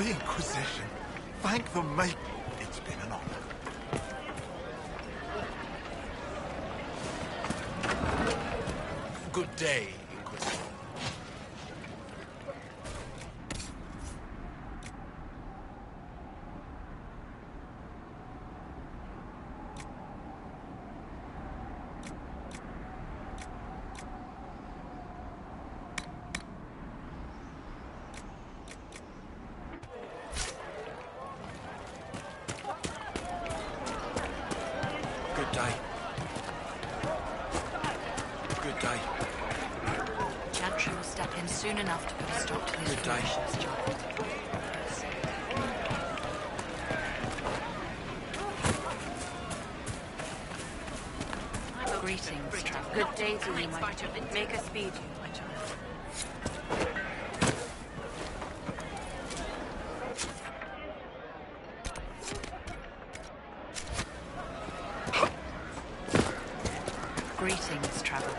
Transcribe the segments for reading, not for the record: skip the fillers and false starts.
The Inquisition. Thank them, mate. It's been an honor. Good day, Inquisitor. Good day. Good day. Chantry will step in soon enough to put a stop to these Good day. foolishness, child. Greetings, traveler. Good day to you, my child. Make us speed you, my child. Greetings, traveler.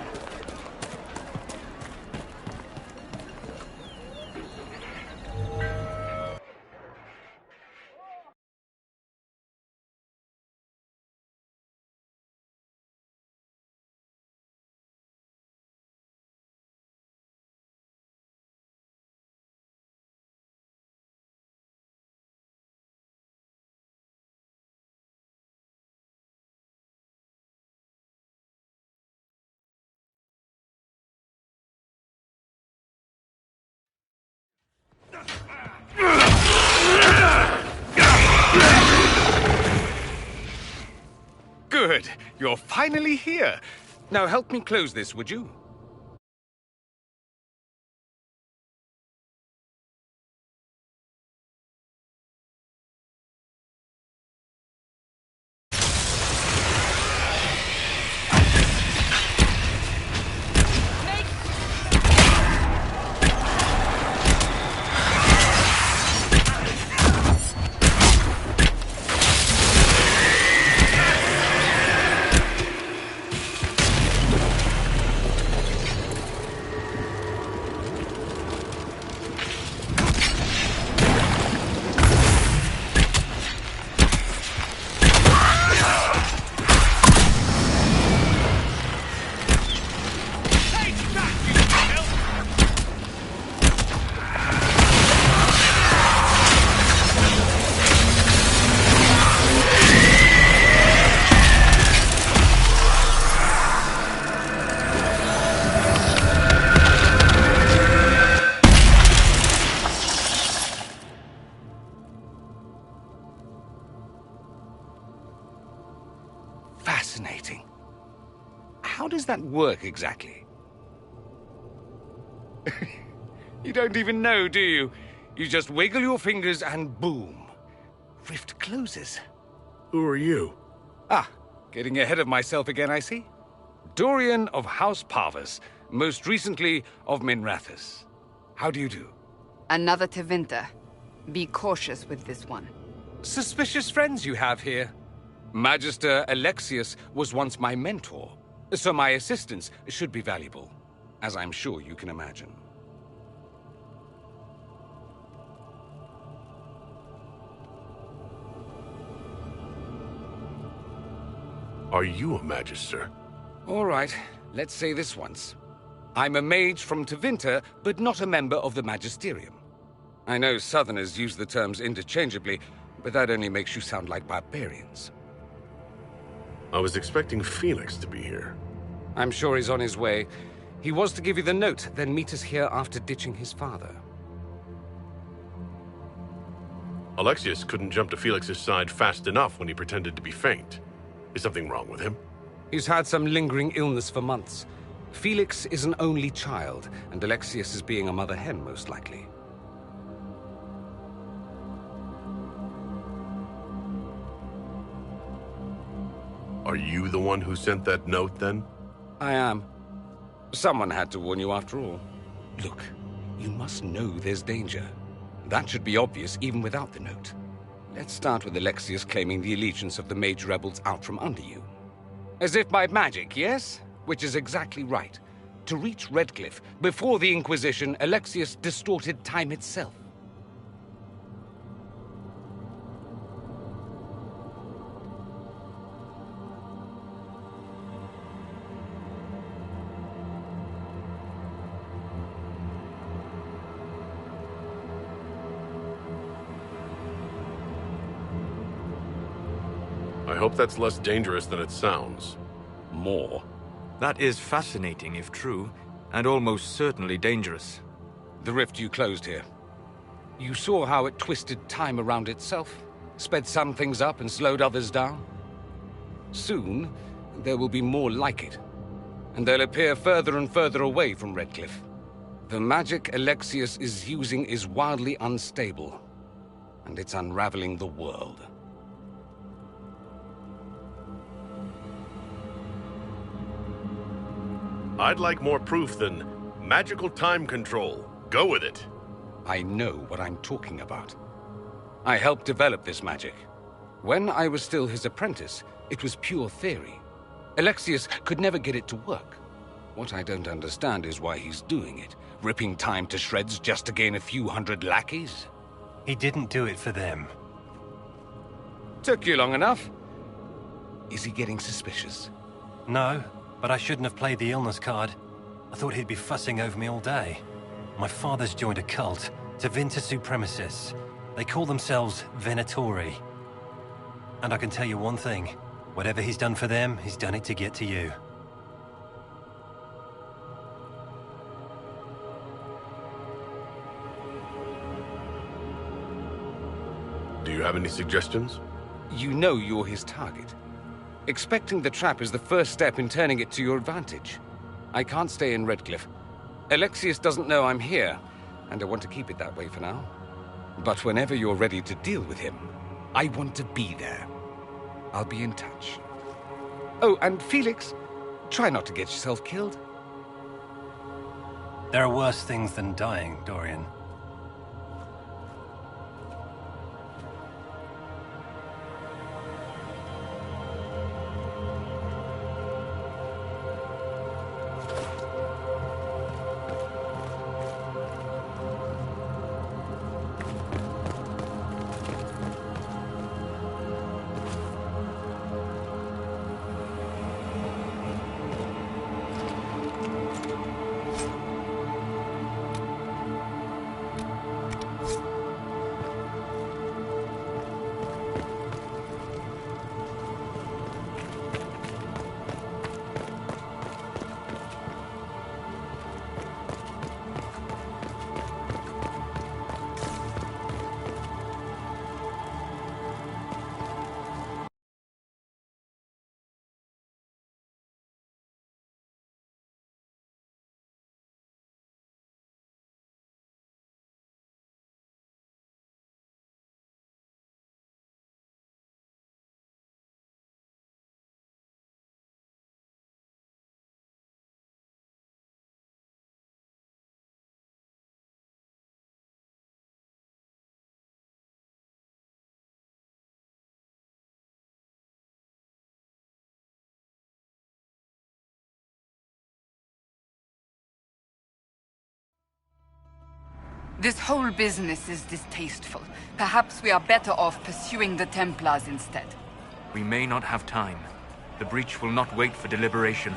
Good. You're finally here. Now help me close this, would you? Fascinating. How does that work exactly? You don't even know, do you? You just wiggle your fingers and boom. Rift closes. Who are you? Ah, getting ahead of myself again, I see. Dorian of House Parvus, most recently of Minrathous. How do you do? Another Tevinter. Be cautious with this one. Suspicious friends you have here. Magister Alexius was once my mentor, so my assistance should be valuable, as I'm sure you can imagine. Are you a Magister? All right, let's say this once. I'm a mage from Tevinter, but not a member of the Magisterium. I know Southerners use the terms interchangeably, but that only makes you sound like barbarians. I was expecting Felix to be here. I'm sure he's on his way. He was to give you the note, then meet us here after ditching his father. Alexius couldn't jump to Felix's side fast enough when he pretended to be faint. Is something wrong with him? He's had some lingering illness for months. Felix is an only child, and Alexius is being a mother hen, most likely. Are you the one who sent that note, then? I am. Someone had to warn you after all. Look, you must know there's danger. That should be obvious even without the note. Let's start with Alexius claiming the allegiance of the mage rebels out from under you. As if by magic, yes? Which is exactly right. To reach Redcliffe, before the Inquisition, Alexius distorted time itself. I hope that's less dangerous than it sounds. More. That is fascinating if true, and almost certainly dangerous. The rift you closed here. You saw how it twisted time around itself, sped some things up and slowed others down? Soon, there will be more like it, and they'll appear further and further away from Redcliffe. The magic Alexius is using is wildly unstable, and it's unraveling the world. I'd like more proof than magical time control. Go with it. I know what I'm talking about. I helped develop this magic. When I was still his apprentice, it was pure theory. Alexius could never get it to work. What I don't understand is why he's doing it, ripping time to shreds just to gain a few hundred lackeys. He didn't do it for them. Took you long enough. Is he getting suspicious? No, but I shouldn't have played the illness card. I thought he'd be fussing over me all day. My father's joined a cult, Tevinter Supremacists. They call themselves Venatori. And I can tell you one thing. Whatever he's done for them, he's done it to get to you. Do you have any suggestions? You know you're his target. Expecting the trap is the first step in turning it to your advantage. I can't stay in Redcliffe. Alexius doesn't know I'm here, and I want to keep it that way for now. But whenever you're ready to deal with him, I want to be there. I'll be in touch. Oh, and Felix, try not to get yourself killed. There are worse things than dying, Dorian. This whole business is distasteful. Perhaps we are better off pursuing the Templars instead. We may not have time. The breach will not wait for deliberation.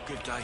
Good day.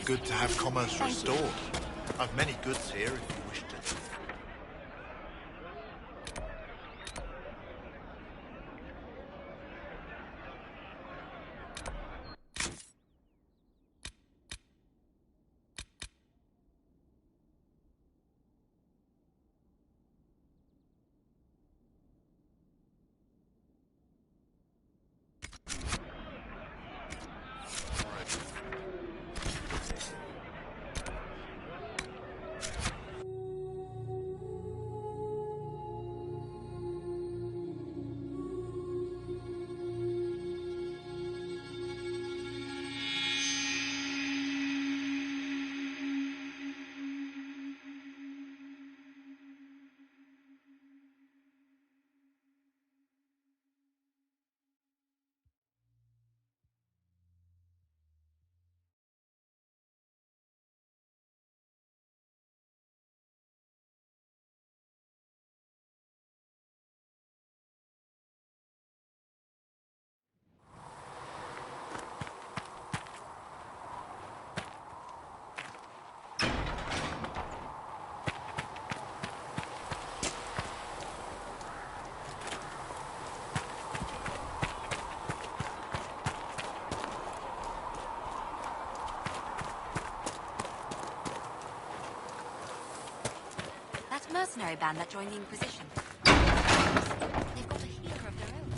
good to have commerce restored. I've many goods here if you wish to. Mercenary band that joined the Inquisition. They've got a healer of their own.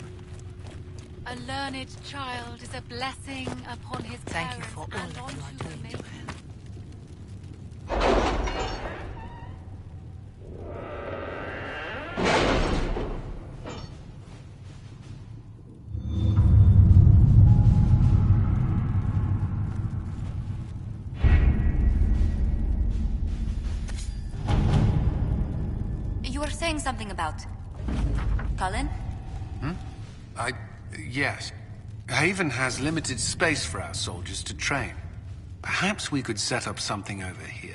A learned child is a blessing upon his Thank you parents for all and that you onto are the doing to maiden. help. You were saying something about Cullen? Yes. Haven has limited space for our soldiers to train. Perhaps we could set up something over here.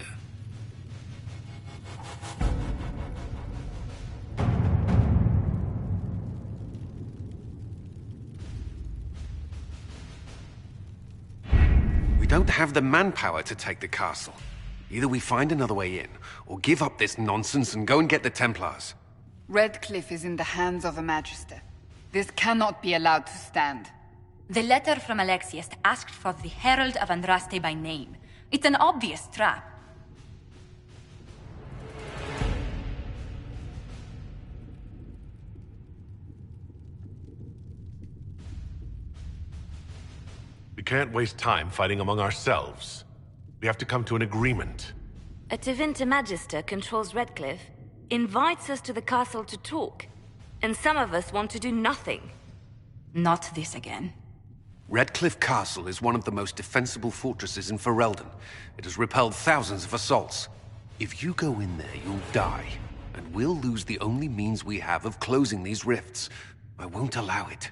We don't have the manpower to take the castle. Either we find another way in, or give up this nonsense and go and get the Templars. Redcliffe is in the hands of a Magister. This cannot be allowed to stand. The letter from Alexius asked for the Herald of Andraste by name. It's an obvious trap. We can't waste time fighting among ourselves. We have to come to an agreement. A Tevinter Magister controls Redcliffe, invites us to the castle to talk, and some of us want to do nothing. Not this again. Redcliffe Castle is one of the most defensible fortresses in Ferelden. It has repelled thousands of assaults. If you go in there, you'll die. And we'll lose the only means we have of closing these rifts. I won't allow it.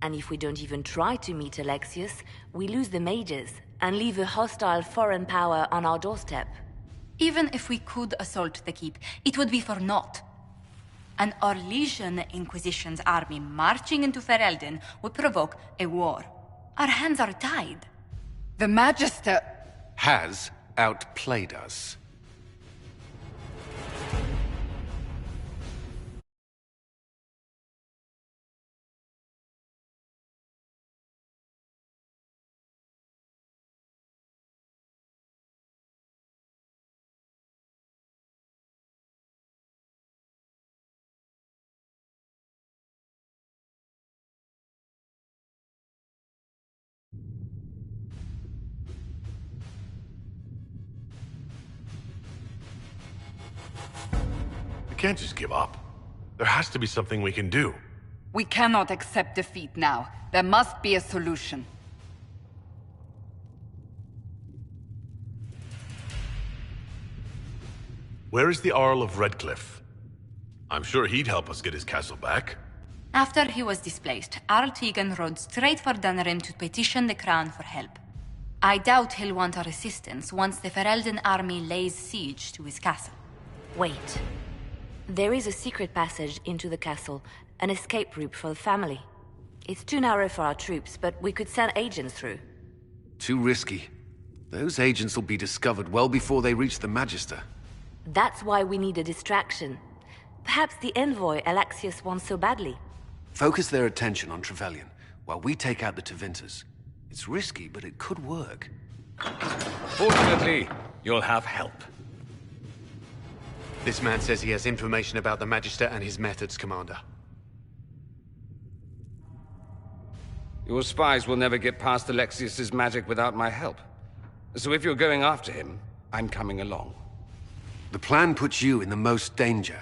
And if we don't even try to meet Alexius, we lose the mages and leave a hostile foreign power on our doorstep. Even if we could assault the keep, it would be for naught. An Orlesian Inquisition's army marching into Ferelden would provoke a war. Our hands are tied. The Magister Has outplayed us. We can't just give up. There has to be something we can do. We cannot accept defeat now. There must be a solution. Where is the Earl of Redcliffe? I'm sure he'd help us get his castle back. After he was displaced, Arl Tegan rode straight for Dunrim to petition the crown for help. I doubt he'll want our assistance once the Ferelden army lays siege to his castle. Wait. There is a secret passage into the castle, an escape route for the family. It's too narrow for our troops, but we could send agents through. Too risky. Those agents will be discovered well before they reach the Magister. That's why we need a distraction. Perhaps the envoy Alexius wants so badly. Focus their attention on Trevelyan, while we take out the Tevinters. It's risky, but it could work. Fortunately, you'll have help. This man says he has information about the Magister and his methods, Commander. Your spies will never get past Alexius's magic without my help. So if you're going after him, I'm coming along. The plan puts you in the most danger.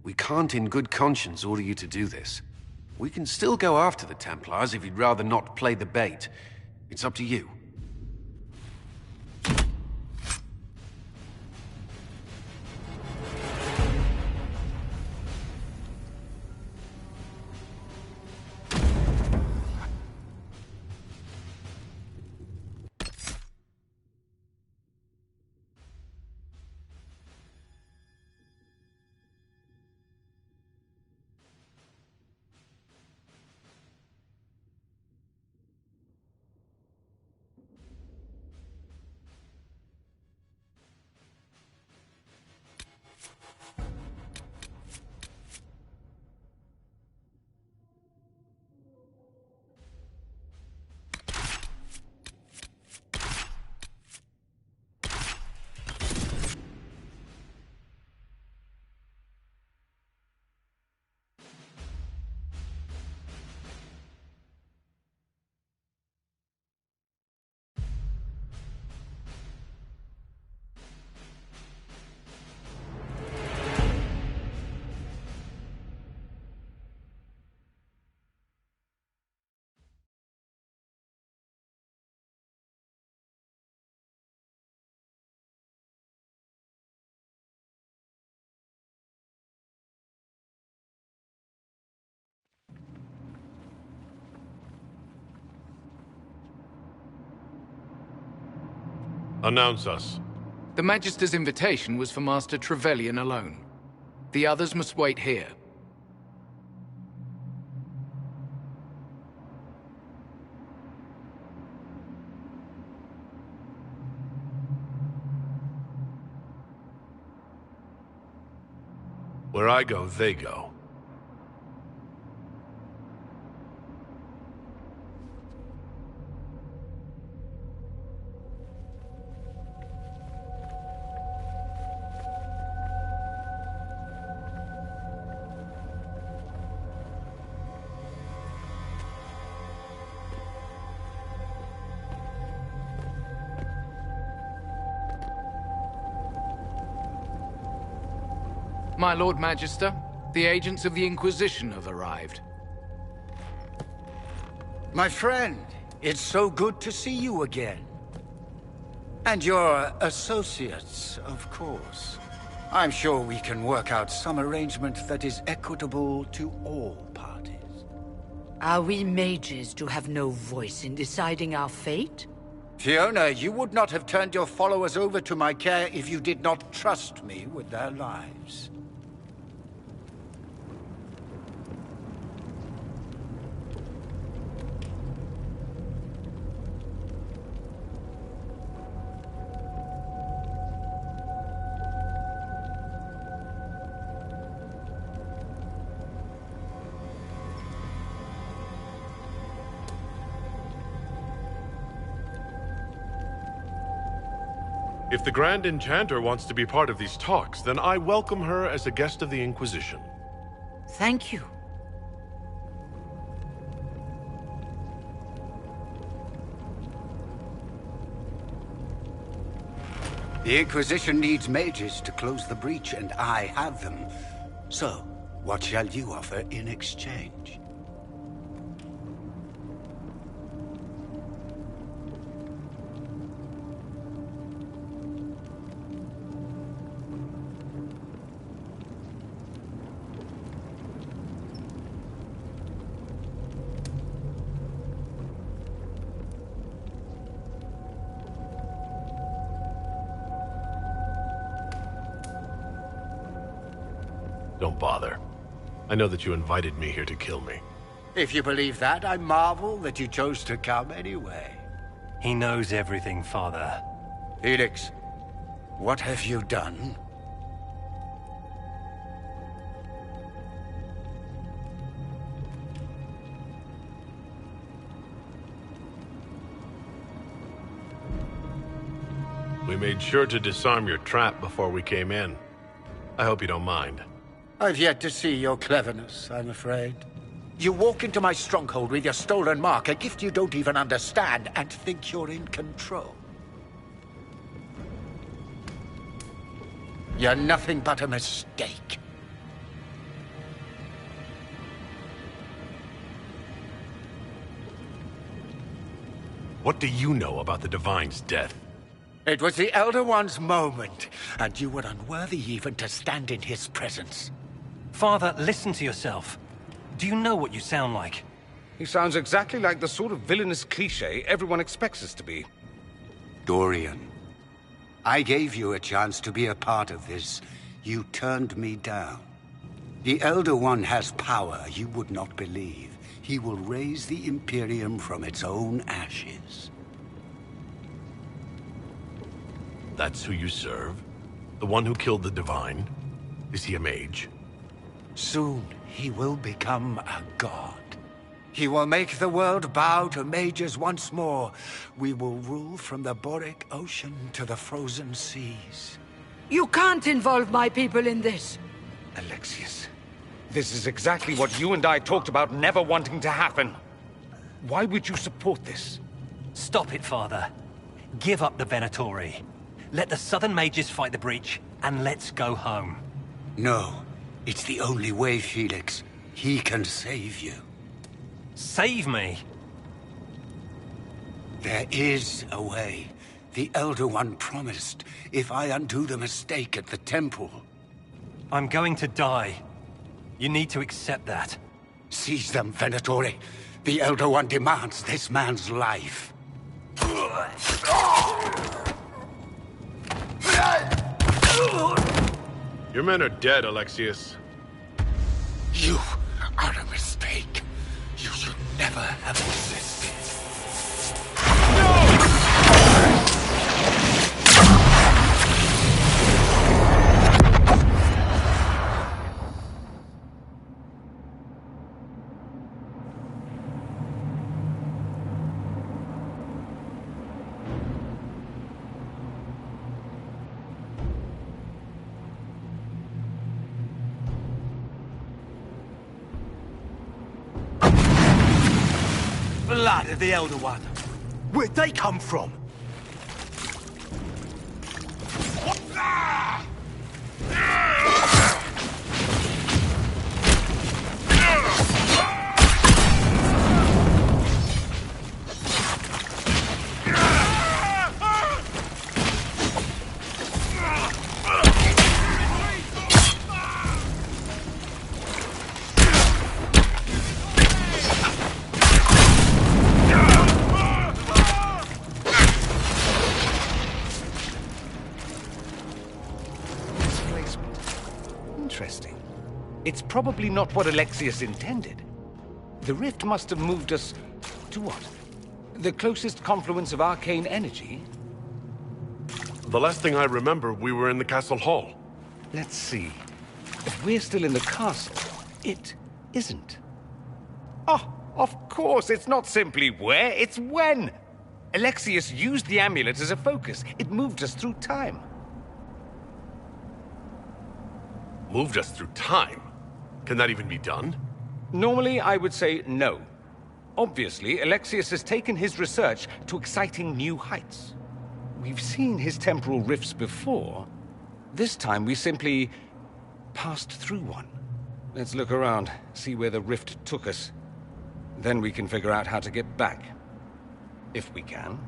We can't in good conscience order you to do this. We can still go after the Templars if you'd rather not play the bait. It's up to you. Announce us. The Magister's invitation was for Master Trevelyan alone. The others must wait here. Where I go, they go. My Lord Magister, the agents of the Inquisition have arrived. My friend, it's so good to see you again. And your associates, of course. I'm sure we can work out some arrangement that is equitable to all parties. Are we mages to have no voice in deciding our fate? Fiona, you would not have turned your followers over to my care if you did not trust me with their lives. If the Grand Enchanter wants to be part of these talks, then I welcome her as a guest of the Inquisition. Thank you. The Inquisition needs mages to close the breach, and I have them. So, what shall you offer in exchange? Don't bother. I know that you invited me here to kill me. If you believe that, I marvel that you chose to come anyway. He knows everything, Father. Felix, what have you done? We made sure to disarm your trap before we came in. I hope you don't mind. I've yet to see your cleverness, I'm afraid. You walk into my stronghold with your stolen mark, a gift you don't even understand, and think you're in control. You're nothing but a mistake. What do you know about the Divine's death? It was the Elder One's moment, and you were unworthy even to stand in his presence. Father, listen to yourself. Do you know what you sound like? He sounds exactly like the sort of villainous cliché everyone expects us to be. Dorian, I gave you a chance to be a part of this. You turned me down. The Elder One has power you would not believe. He will raise the Imperium from its own ashes. That's who you serve? The one who killed the Divine? Is he a mage? Soon, he will become a god. He will make the world bow to mages once more. We will rule from the Boric Ocean to the frozen seas. You can't involve my people in this. Alexius, this is exactly what you and I talked about never wanting to happen. Why would you support this? Stop it, Father. Give up the Venatori. Let the Southern Mages fight the breach, and let's go home. No. It's the only way, Felix. He can save you. Save me? There is a way. The Elder One promised, if I undo the mistake at the temple. I'm going to die. You need to accept that. Seize them, Venatori. The Elder One demands this man's life. Your men are dead, Alexius. You are a mistake. You should never have existed. Blood of the Elder One. Where'd they come from? It's probably not what Alexius intended. The rift must have moved us to what? The closest confluence of arcane energy? The last thing I remember, we were in the castle hall. Let's see. If we're still in the castle, it isn't. Oh, of course, it's not simply where, it's when. Alexius used the amulet as a focus. It moved us through time. Moved us through time? Can that even be done? Normally, I would say no. Obviously, Alexius has taken his research to exciting new heights. We've seen his temporal rifts before. This time, we simply passed through one. Let's look around, see where the rift took us. Then we can figure out how to get back. If we can.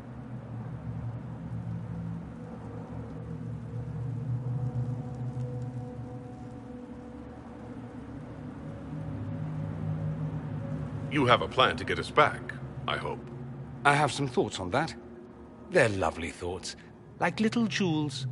You have a plan to get us back, I hope. I have some thoughts on that. They're lovely thoughts, like little jewels.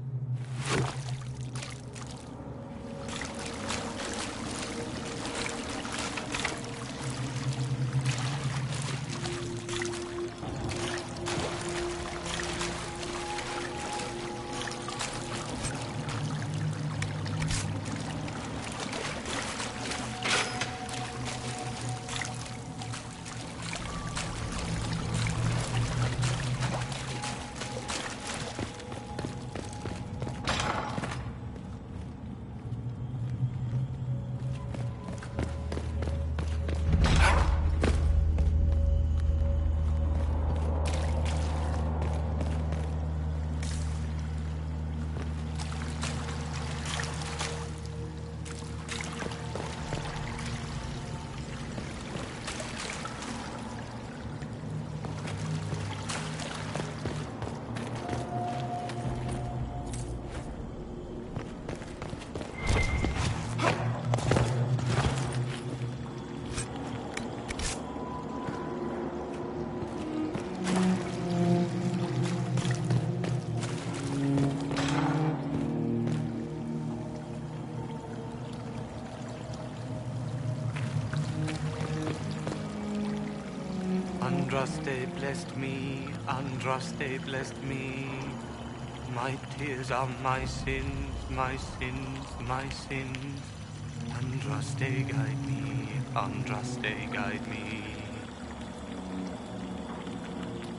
Andraste blessed me, Andraste blessed me. My tears are my sins, my sins, my sins. Andraste guide me, Andraste guide me.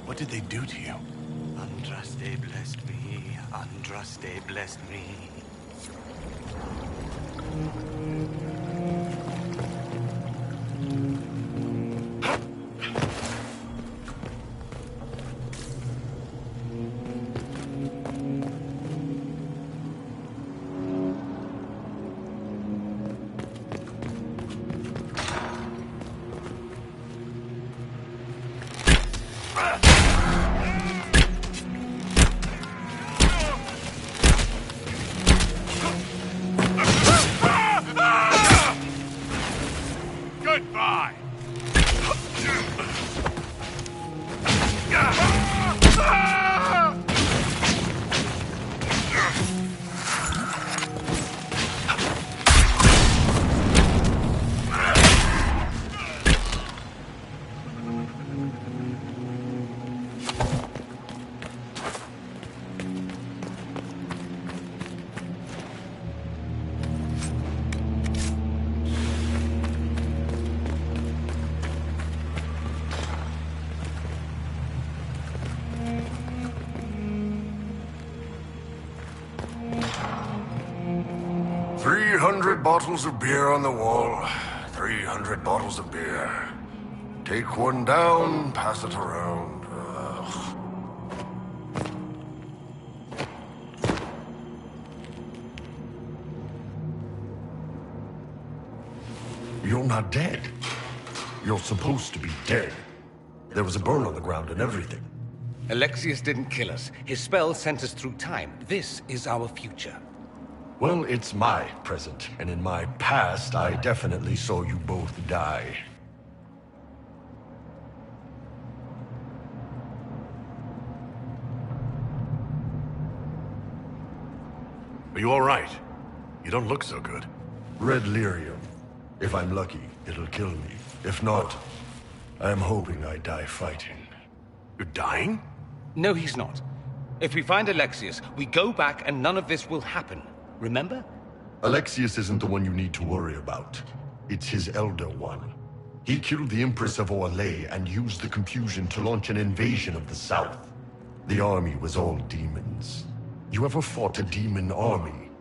What did they do to you? Andraste blessed me, Andraste blessed me. 300 bottles of beer on the wall. 300 bottles of beer. Take one down, pass it around. Ugh. You're not dead. You're supposed to be dead. There was a burn on the ground and everything. Alexius didn't kill us. His spell sent us through time. This is our future. Well, it's my present, and in my past, I definitely saw you both die. Are you all right? You don't look so good. Red lyrium. If I'm lucky, it'll kill me. If not, I'm hoping I die fighting. You're dying? No, he's not. If we find Alexius, we go back and none of this will happen. Remember? Alexius isn't the one you need to worry about. It's his Elder One. He killed the Empress of Orlais and used the confusion to launch an invasion of the South. The army was all demons. You ever fought a demon army?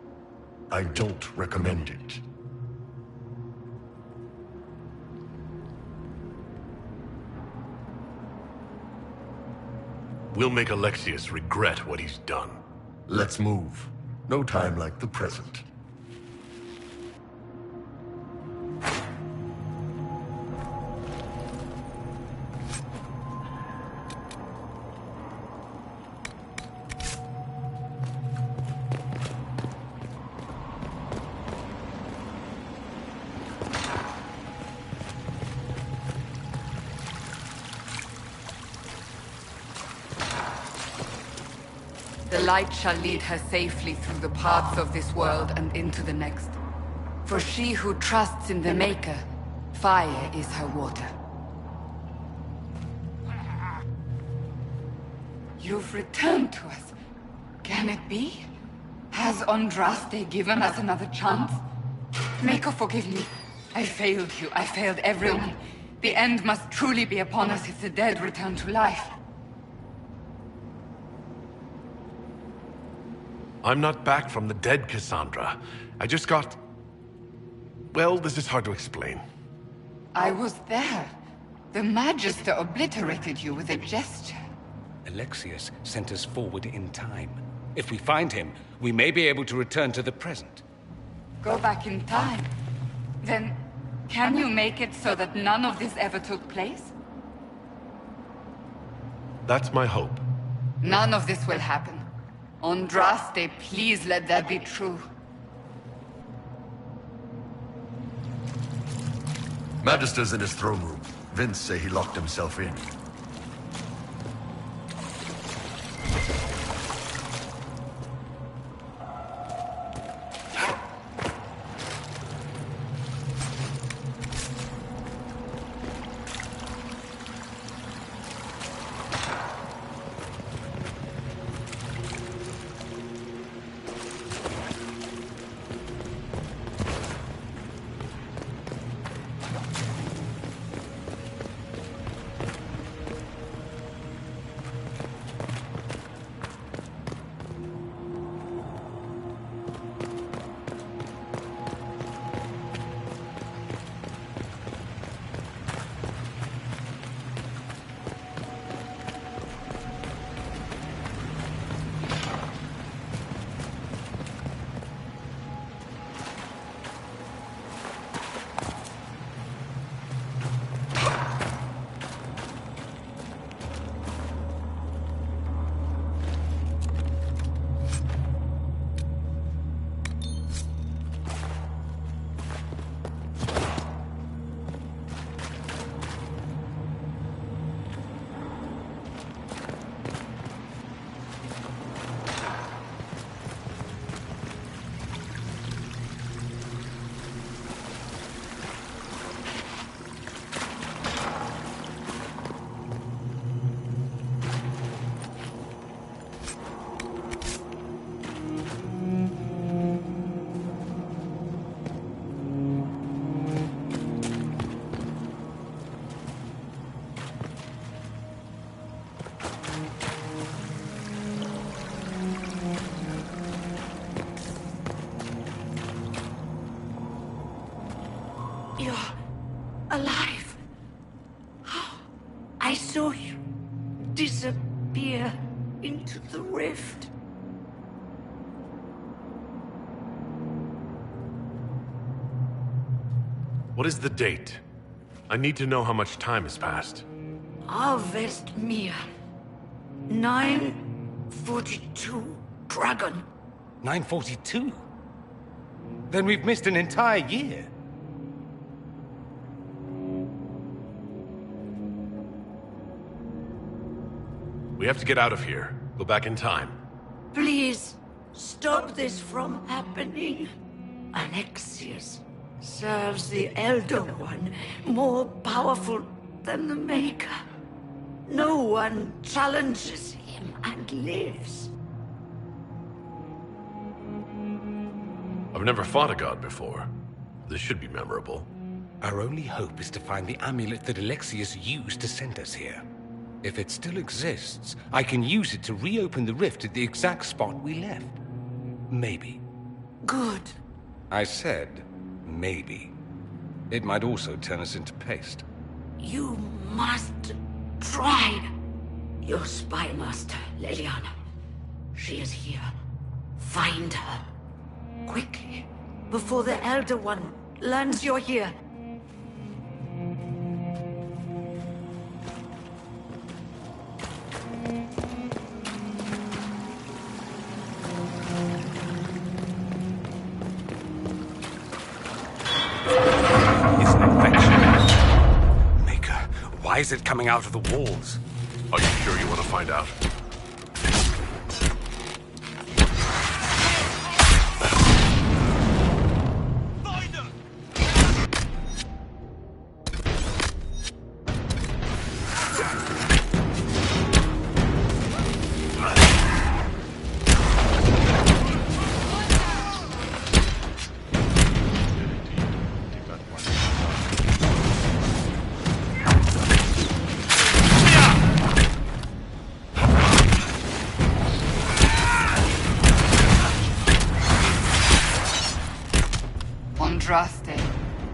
I don't recommend it. We'll make Alexius regret what he's done. Let's move. No time like the present. The light shall lead her safely through the paths of this world and into the next. For she who trusts in the Maker, fire is her water. You've returned to us. Can it be? Has Andraste given us another chance? Maker, forgive me. I failed you. I failed everyone. The end must truly be upon us if the dead return to life. I'm not back from the dead, Cassandra. I just got... Well, this is hard to explain. I was there. The Magister obliterated you with a gesture. Alexius sent us forward in time. If we find him, we may be able to return to the present. Go back in time? Then, can you make it so that none of this ever took place? That's my hope. None of this will happen. Andraste, please let that be true. Magister's in his throne room. Vince say he locked himself in. saw you disappear into the rift. What is the date? I need to know how much time has passed. Harvest Mia. 942 Dragon. 942? Then we've missed an entire year. We have to get out of here. Go back in time. Please, stop this from happening. Alexius serves the Elder One, more powerful than the Maker. No one challenges him and lives. I've never fought a god before. This should be memorable. Our only hope is to find the amulet that Alexius used to send us here. If it still exists, I can use it to reopen the rift at the exact spot we left. Maybe. Good. I said, maybe. It might also turn us into paste. You must try. Your spy master, Leliana. She is here. Find her. Quickly. Before the Elder One learns you're here. Why is it coming out of the walls? Are you sure you want to find out?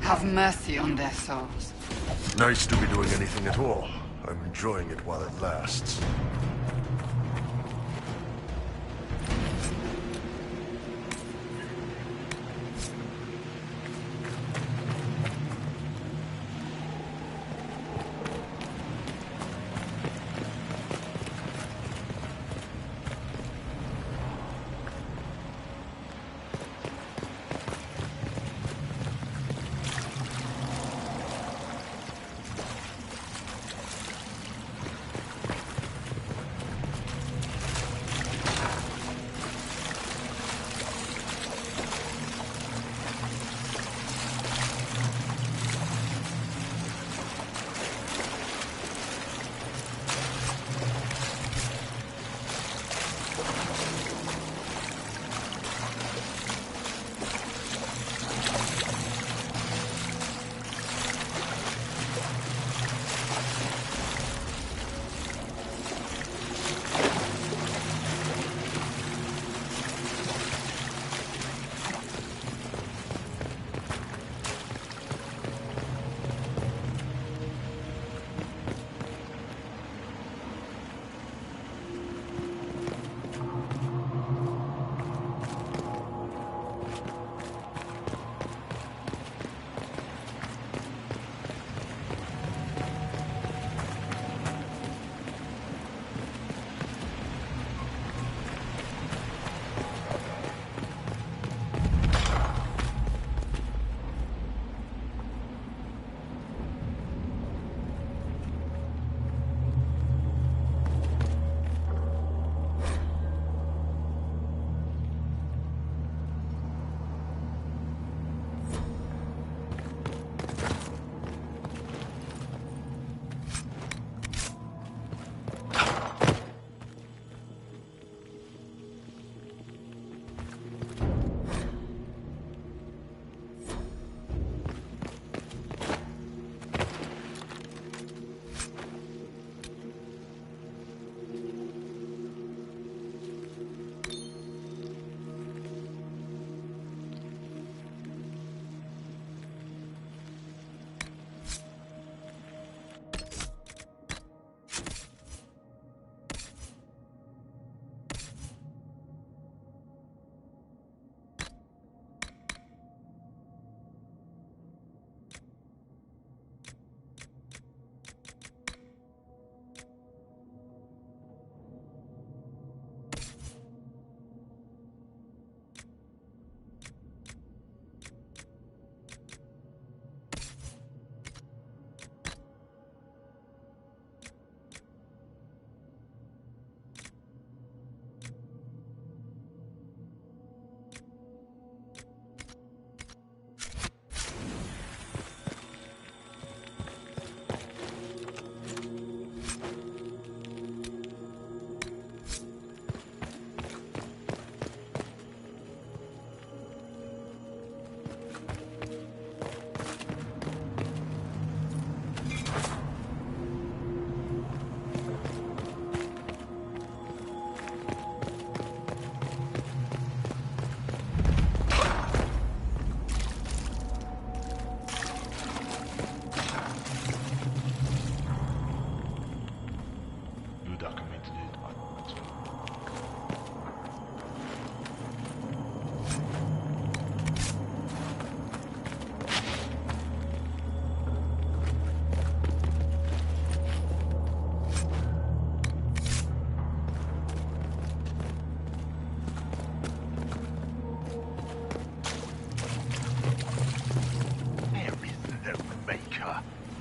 Have mercy on their souls. Nice to be doing anything at all. I'm enjoying it while it lasts.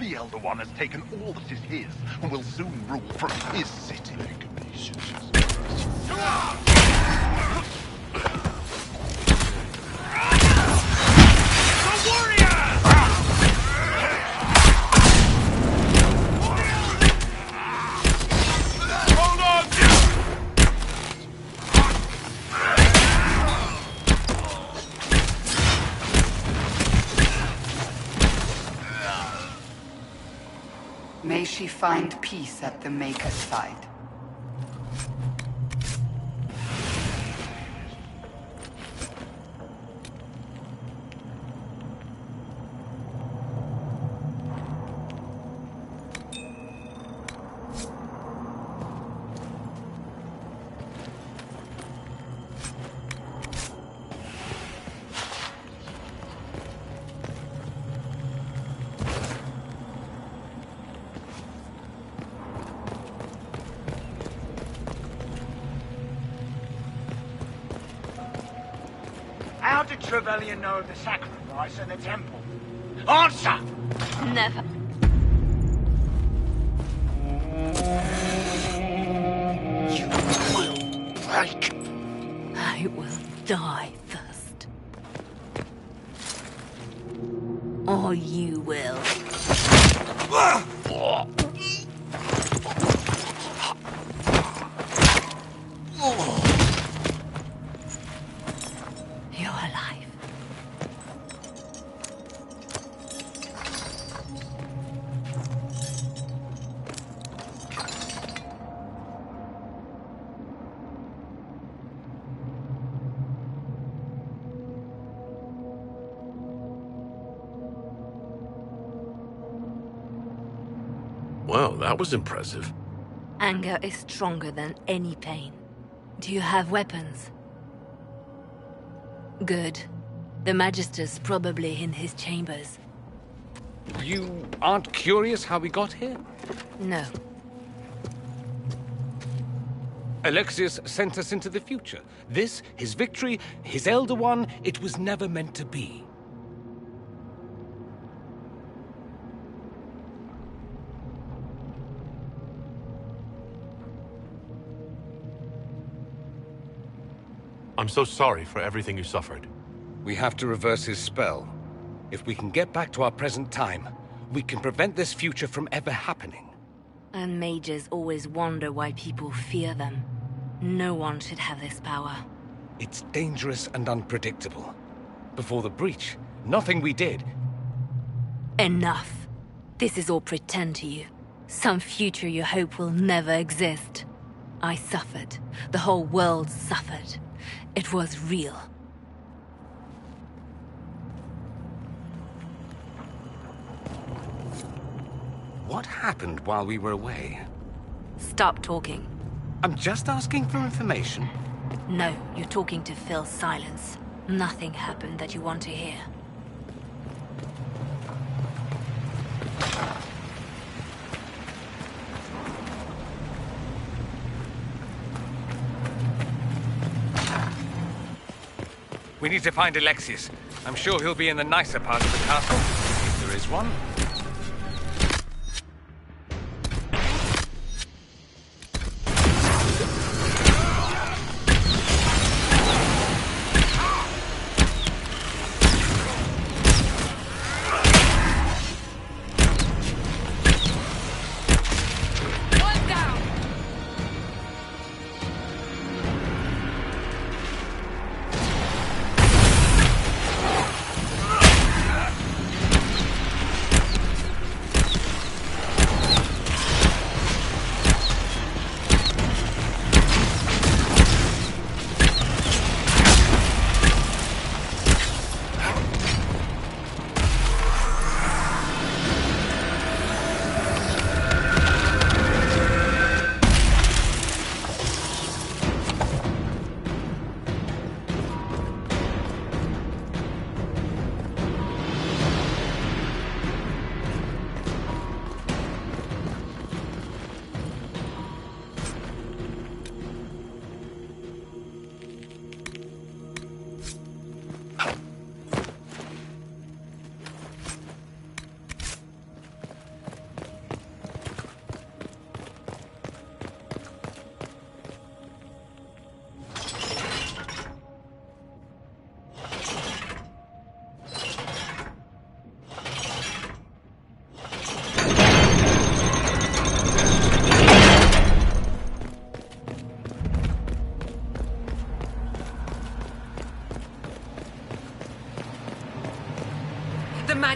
The Elder One has taken all that is his, and will soon rule from his city. May she find peace at the Maker's side. How did Trevelyan know of the sacrifice in the temple? Answer! Never. You will break. I will die first. Or you will. You're alive. Well, that was impressive. Anger is stronger than any pain. Do you have weapons? Good. The Magister's probably in his chambers. You aren't curious how we got here? No. Alexius sent us into the future. This, his victory, his Elder One, it was never meant to be. I'm so sorry for everything you suffered. We have to reverse his spell. If we can get back to our present time, we can prevent this future from ever happening. And mages always wonder why people fear them. No one should have this power. It's dangerous and unpredictable. Before the breach, nothing we did. Enough. This is all pretend to you. Some future you hope will never exist. I suffered. The whole world suffered. It was real. What happened while we were away? Stop talking. I'm just asking for information. No, you're talking to fill silence. Nothing happened that you want to hear. We need to find Alexius. I'm sure he'll be in the nicer part of the castle, if there is one.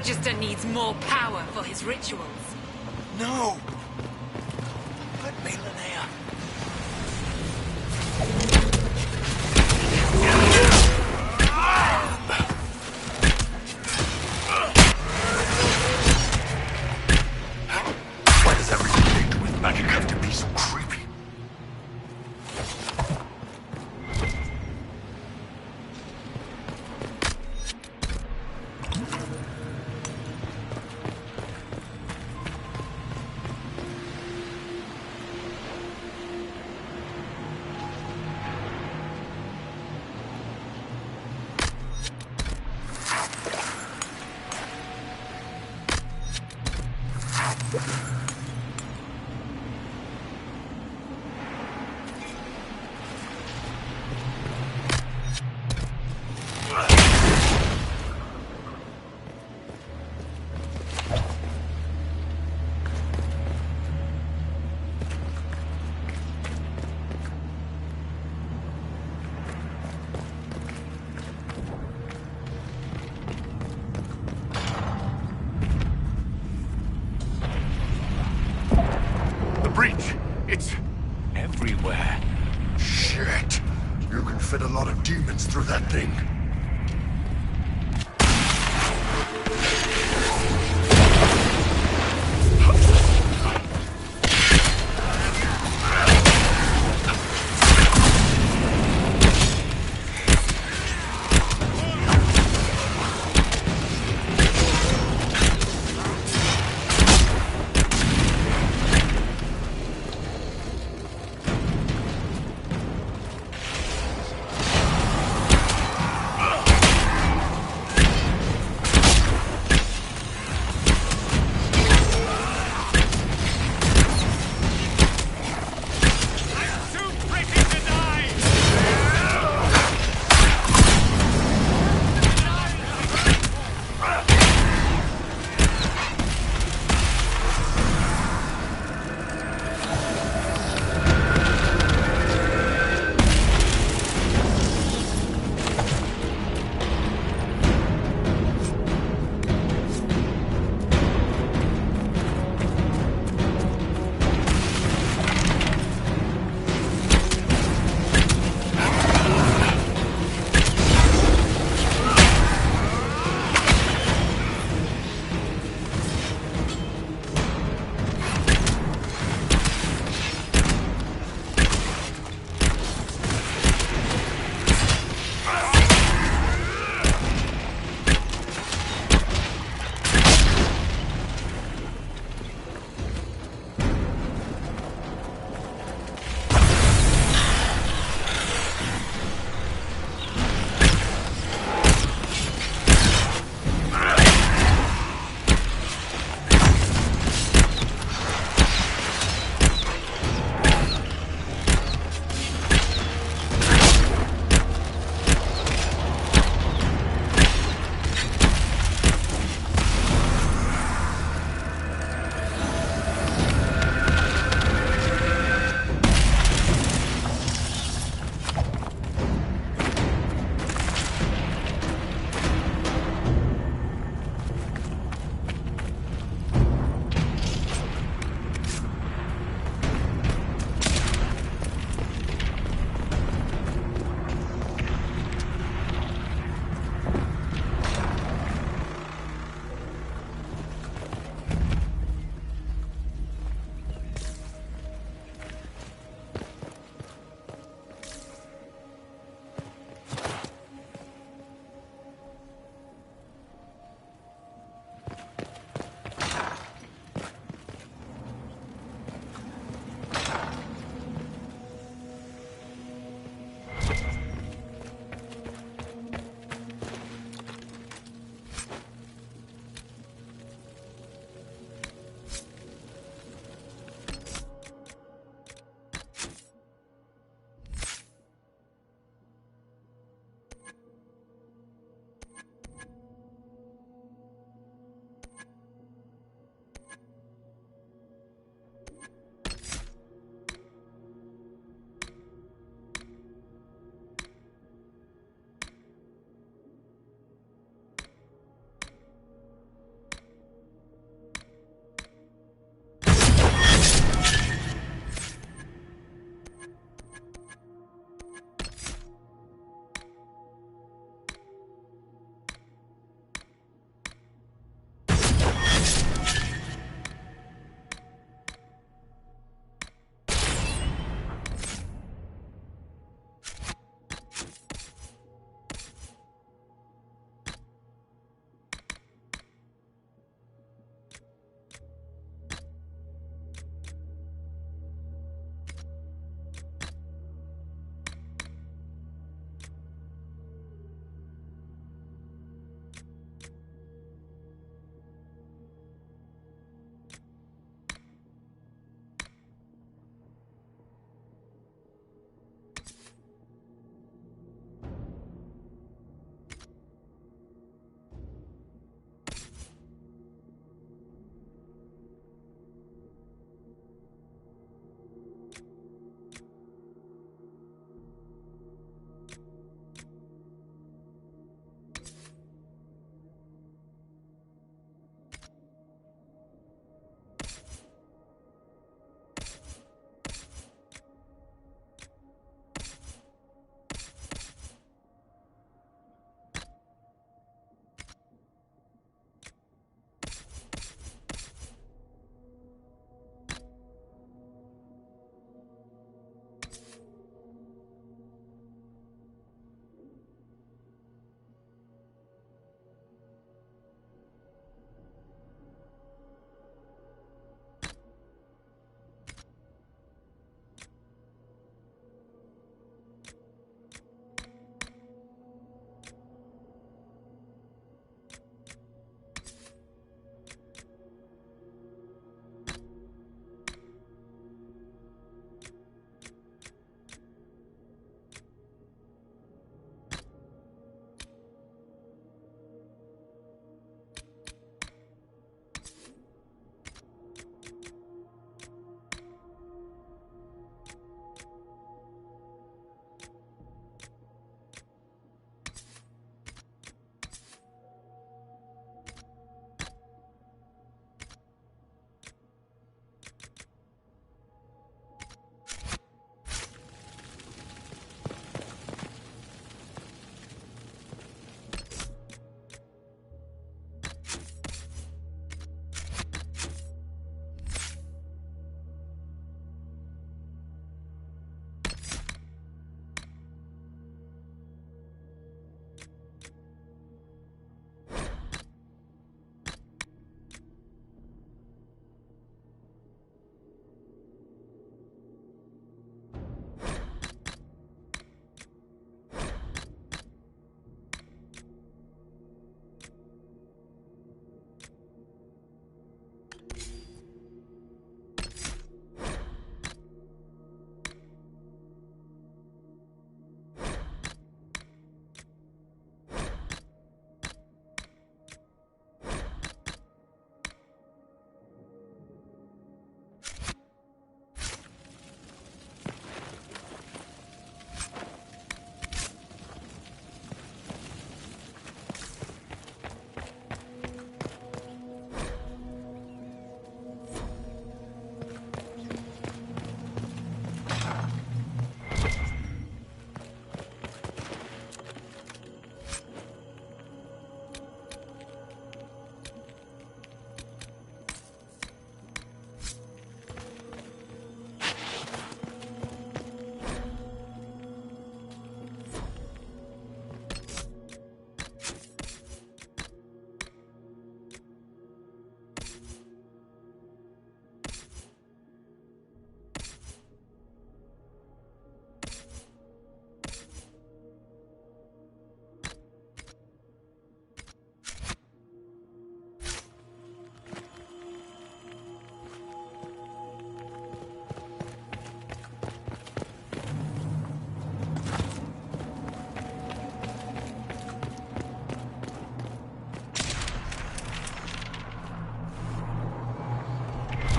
Magister needs more power for his rituals. No! Let me, Linnea. Why does everything they do with magic have to be so creepy? It's everywhere. Shit! You can fit a lot of demons through that thing.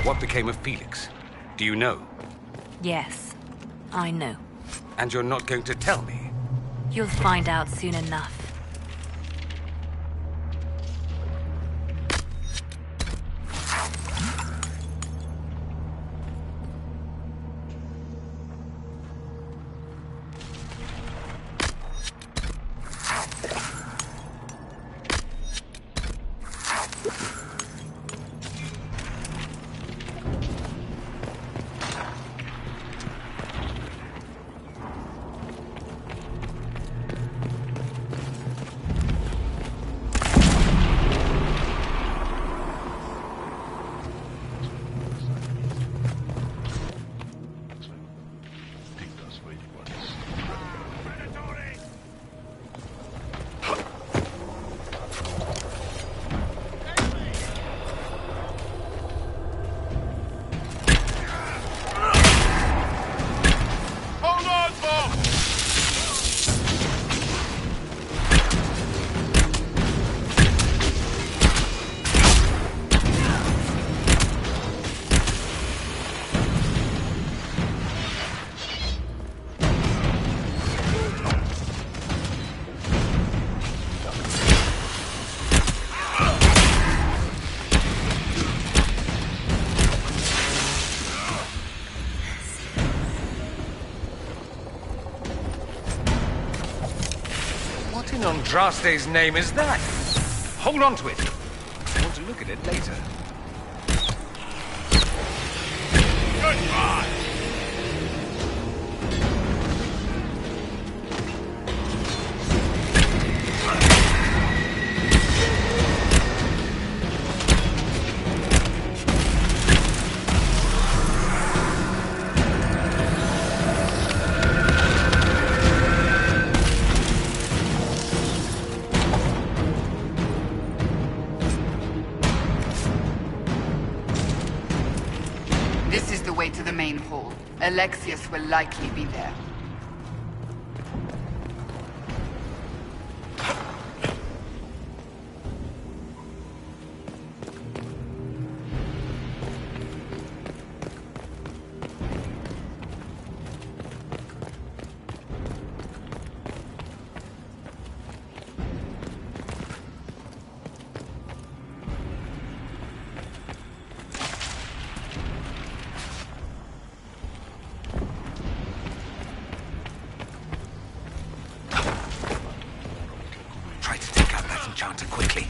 What became of Felix? Do you know? Yes, I know. And you're not going to tell me? You'll find out soon enough. Andraste's name is that? Hold on to it. I want to look at it later. Goodbye! This is the way to the main hall. Alexius will likely be there. Enchanter quickly.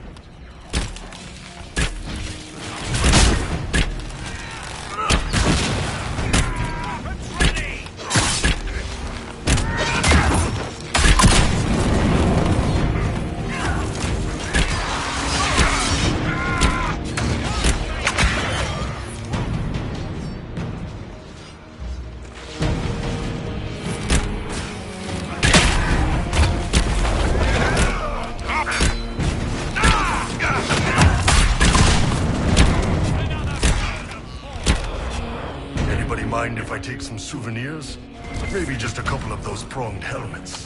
Mind if I take some souvenirs? Maybe just a couple of those pronged helmets.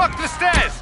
Block the stairs!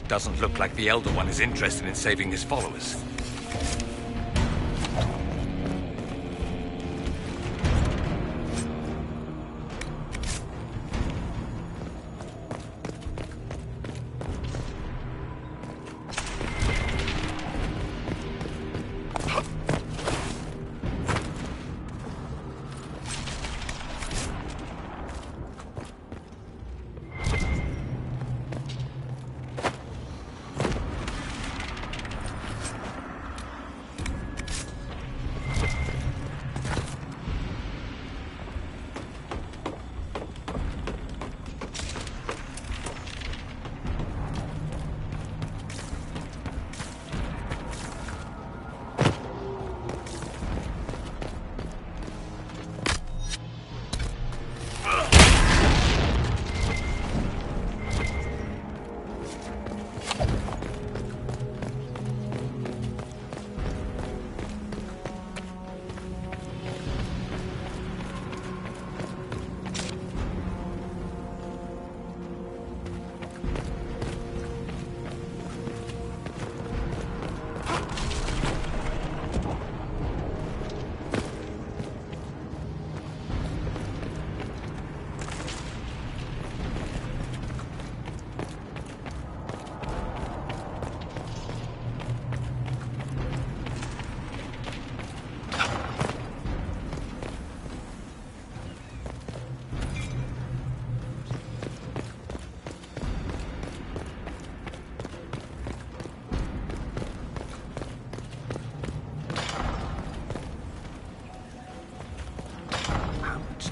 Doesn't look like the Elder One is interested in saving his followers.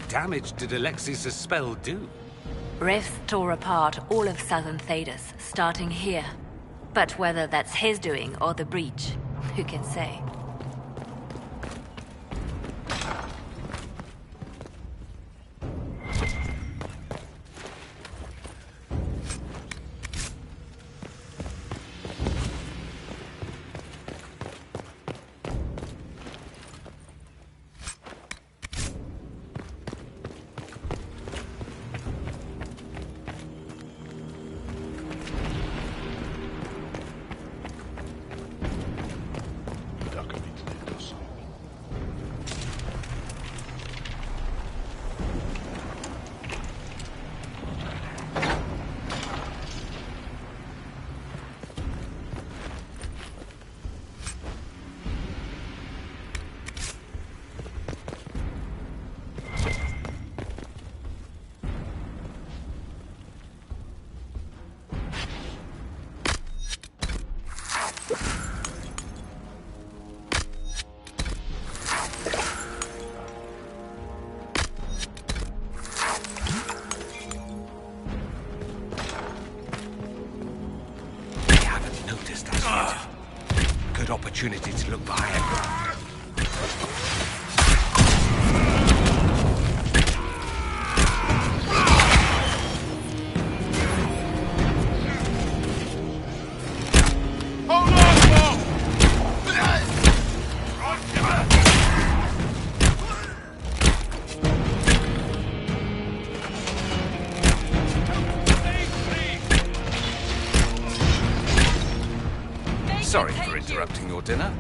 Damage did Alexius' spell do? Rifts tore apart all of southern Thedas, starting here. But whether that's his doing or the breach, who can say? Opportunity to look behind. Sorry for interrupting your dinner.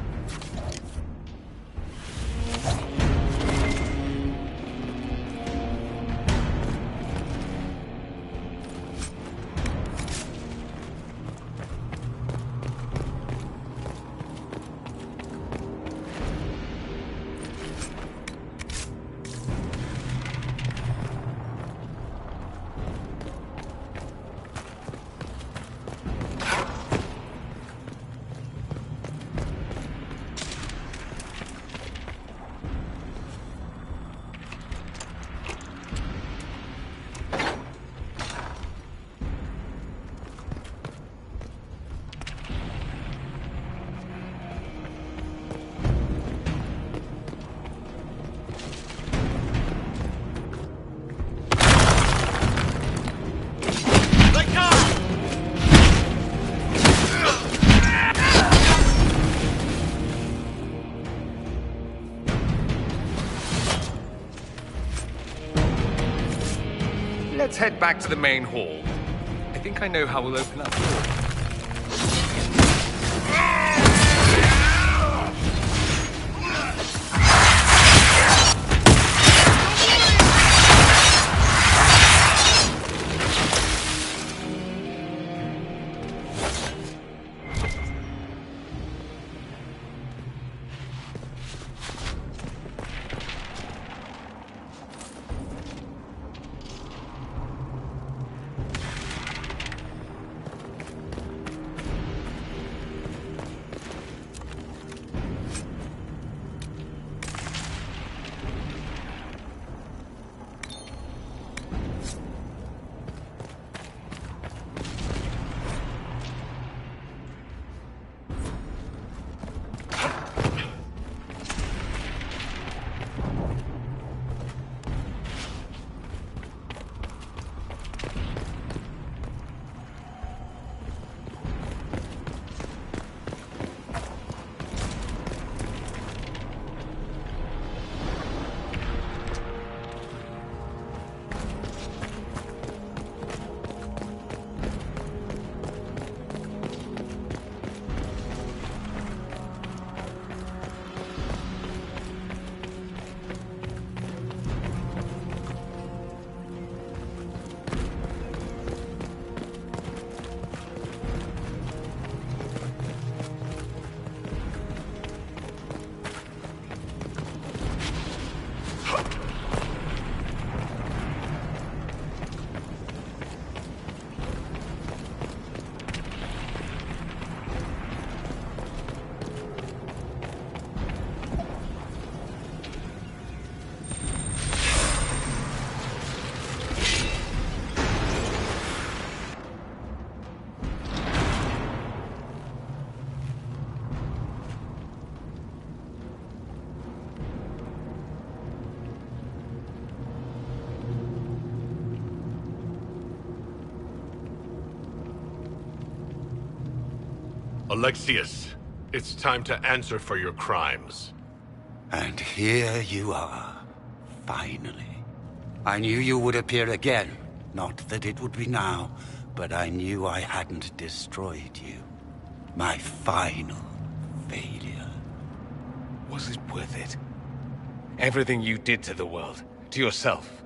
Let's head back to the main hall. I think I know how we'll open up the door. Alexius, it's time to answer for your crimes. And here you are, finally. I knew you would appear again. Not that it would be now, but I knew I hadn't destroyed you. My final failure. Was it worth it? Everything you did to the world, to yourself.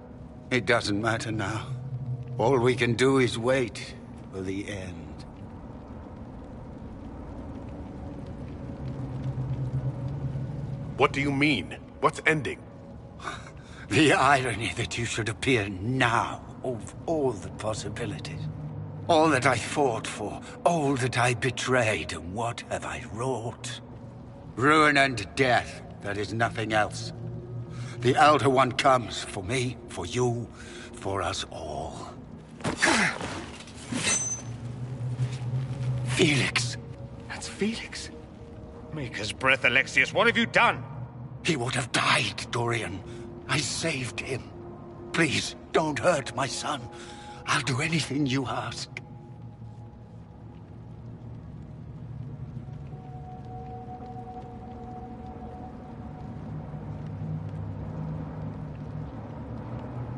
It doesn't matter now. All we can do is wait for the end. What do you mean? What's ending? The irony that you should appear now, of all the possibilities. All that I fought for, all that I betrayed, and what have I wrought? Ruin and death, there is nothing else. The Elder One comes for me, for you, for us all. Felix. That's Felix. Maker's breath, Alexius, what have you done? He would have died, Dorian. I saved him. Please, don't hurt my son. I'll do anything you ask.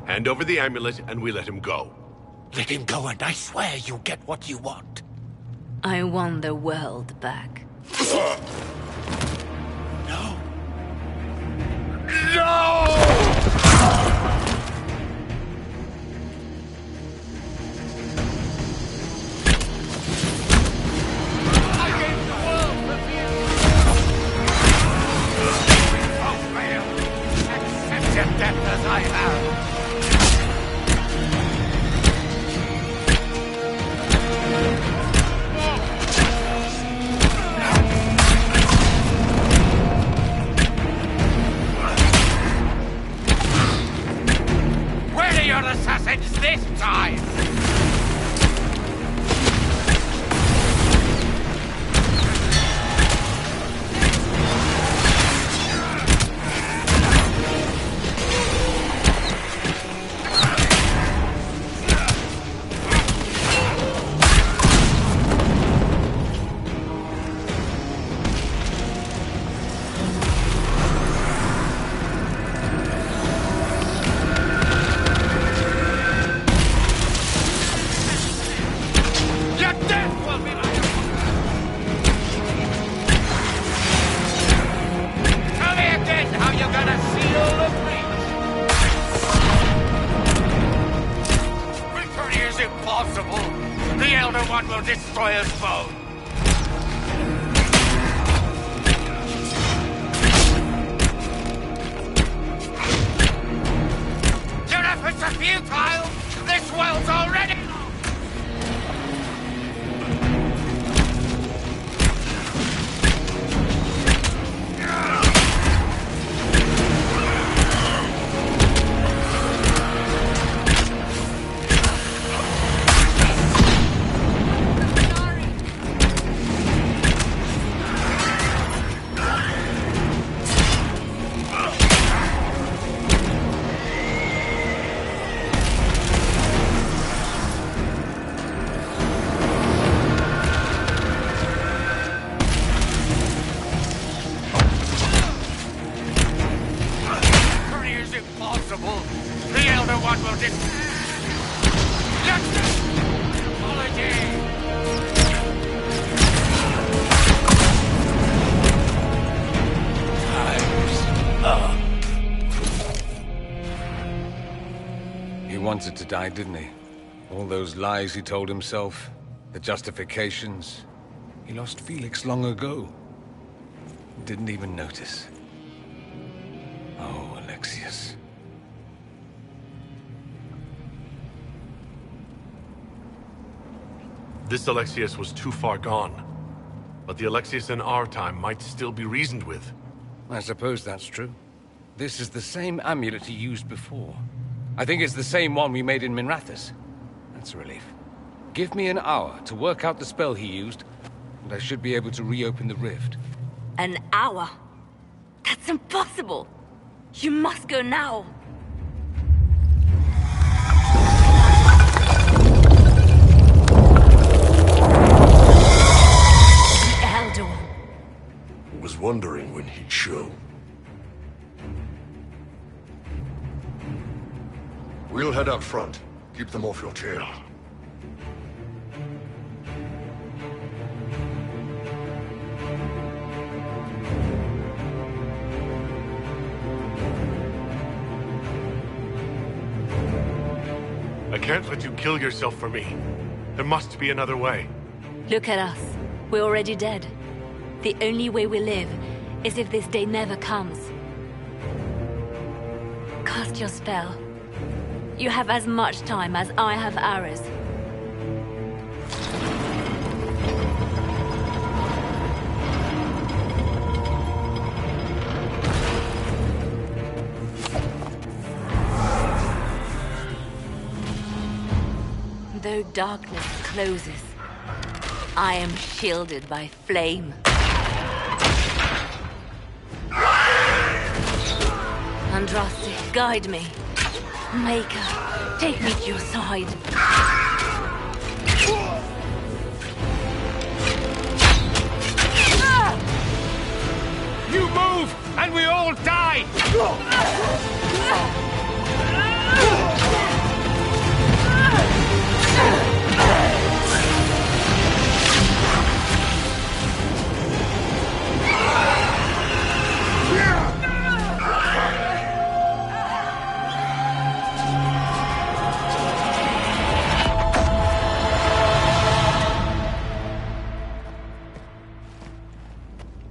Hand over the amulet and we let him go. Let him go and I swear you'll get what you want. I want the world back. No. No! This time! One will destroy us both! Your efforts are futile! This world's already lost! He wanted to die, didn't he? All those lies he told himself, the justifications. He lost Felix long ago. Didn't even notice. Oh, Alexius. This Alexius was too far gone. But the Alexius in our time might still be reasoned with. I suppose that's true. This is the same amulet he used before. I think it's the same one we made in Minrathous. That's a relief. Give me an hour to work out the spell he used, and I should be able to reopen the rift. An hour? That's impossible! You must go now! The Elder One. Was wondering when he'd show. We'll head out front. Keep them off your tail. I can't let you kill yourself for me. There must be another way. Look at us. We're already dead. The only way we live is if this day never comes. Cast your spell. You have as much time as I have arrows. Though darkness closes, I am shielded by flame. Andraste, guide me. Maker, take me to your side. You move, and we all die!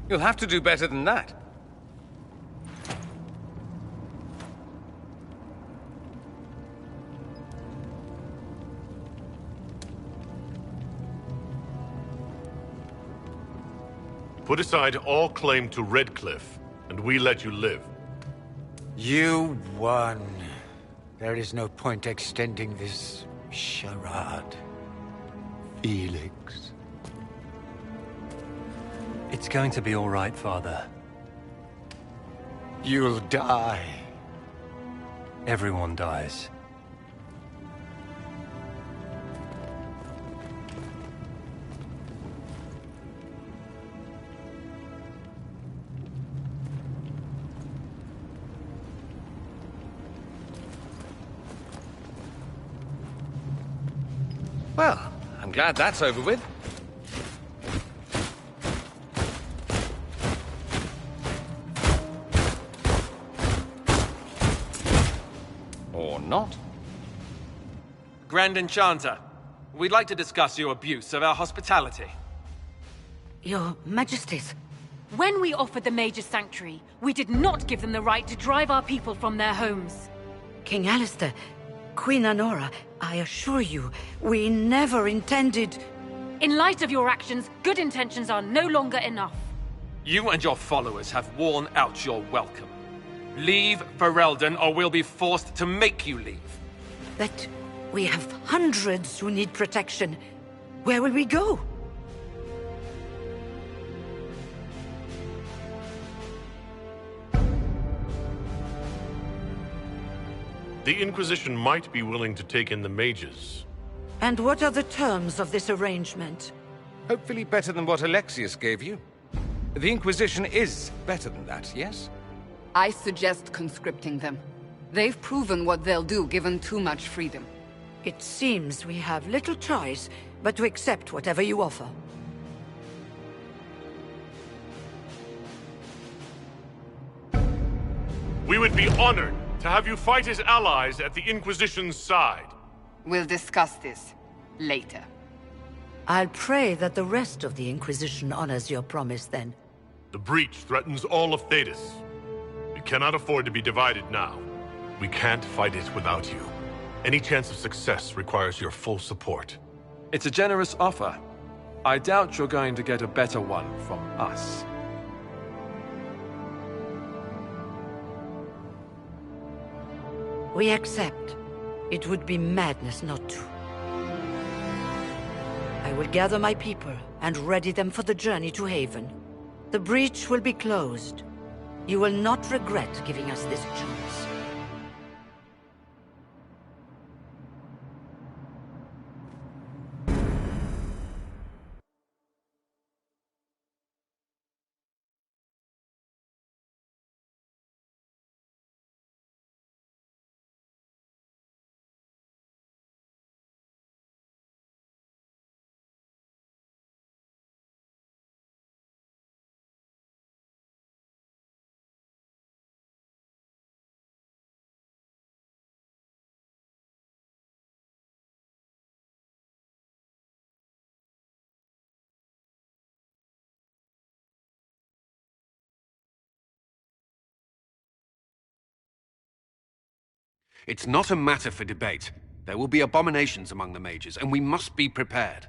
You'll have to do better than that. Put aside all claim to Redcliffe, and we let you live. You won. There is no point extending this charade. Felix. It's going to be all right, Father. You'll die. Everyone dies. Well, I'm glad that's over with. Or not. Grand Enchanter, We'd like to discuss your abuse of our hospitality. Your Majesties. When we offered the Mage's Sanctuary, we did not give them the right to drive our people from their homes. King Alistair, Queen Anora, I assure you, we never intended... In light of your actions, good intentions are no longer enough. You and your followers have worn out your welcome. Leave Ferelden, or we'll be forced to make you leave. But we have hundreds who need protection. Where will we go? The Inquisition might be willing to take in the mages. And what are the terms of this arrangement? Hopefully better than what Alexius gave you. The Inquisition is better than that, yes? I suggest conscripting them. They've proven what they'll do given too much freedom. It seems we have little choice but to accept whatever you offer. We would be honored to have you fight as allies at the Inquisition's side. We'll discuss this later. I'll pray that the rest of the Inquisition honors your promise then. The breach threatens all of Thedas. We cannot afford to be divided now. We can't fight it without you. Any chance of success requires your full support. It's a generous offer. I doubt you're going to get a better one from us. We accept. It would be madness not to. I will gather my people and ready them for the journey to Haven. The breach will be closed. You will not regret giving us this chance. It's not a matter for debate. There will be abominations among the mages, and we must be prepared.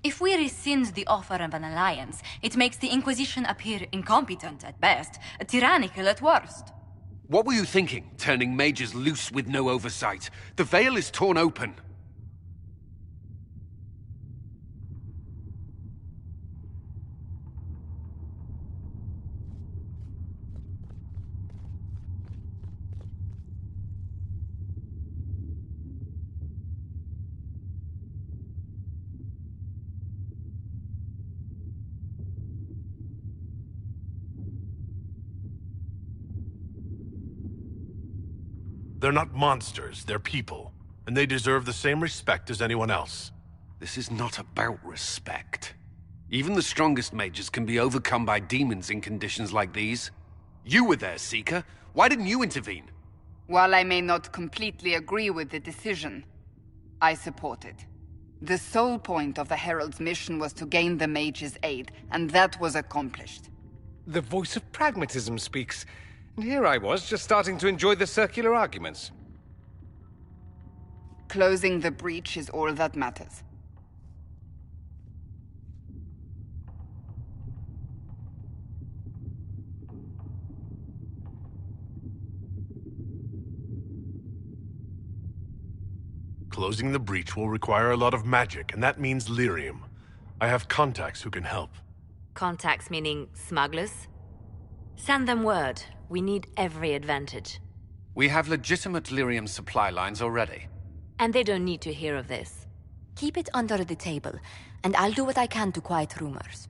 If we rescind the offer of an alliance, it makes the Inquisition appear incompetent at best, tyrannical at worst. What were you thinking, turning mages loose with no oversight? The veil is torn open. They're not monsters, they're people. And they deserve the same respect as anyone else. This is not about respect. Even the strongest mages can be overcome by demons in conditions like these. You were there, Seeker. Why didn't you intervene? While I may not completely agree with the decision, I support it. The sole point of the Herald's mission was to gain the mage's aid, and that was accomplished. The voice of pragmatism speaks. And here I was, just starting to enjoy the circular arguments. Closing the breach is all that matters. Closing the breach will require a lot of magic, and that means lyrium. I have contacts who can help. Contacts meaning smugglers? Send them word. We need every advantage. We have legitimate lyrium supply lines already. And they don't need to hear of this. Keep it under the table, and I'll do what I can to quiet rumors.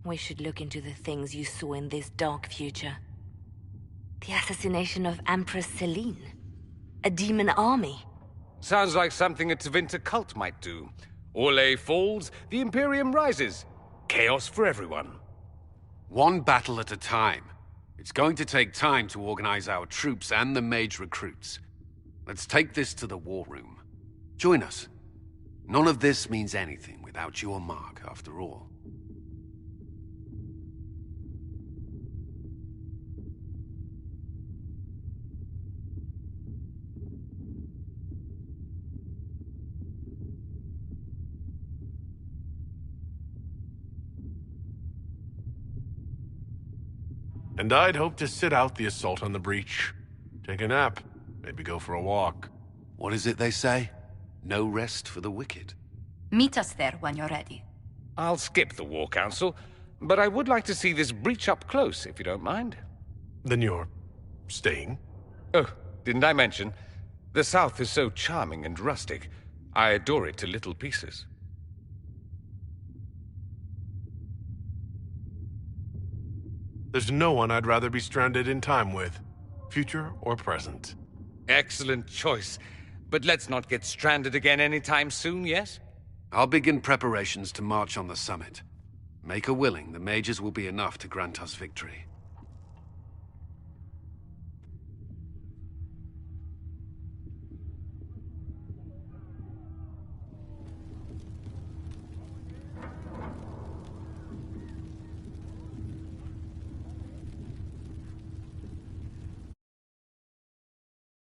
We should look into the things you saw in this dark future. The assassination of Empress Celine. A demon army. Sounds like something a Tevinter cult might do. Orlais falls, the Imperium rises. Chaos for everyone. One battle at a time. It's going to take time to organize our troops and the mage recruits. Let's take this to the war room. Join us. None of this means anything without your mark, after all. And I'd hope to sit out the assault on the breach. Take a nap. Maybe go for a walk. What is it they say? No rest for the wicked. Meet us there when you're ready. I'll skip the War Council, but I would like to see this breach up close, if you don't mind. Then you're staying? Oh, didn't I mention? The South is so charming and rustic. I adore it to little pieces. There's no one I'd rather be stranded in time with, future or present. Excellent choice. But let's not get stranded again anytime soon, yes? I'll begin preparations to march on the summit. Make a willing, the mages will be enough to grant us victory.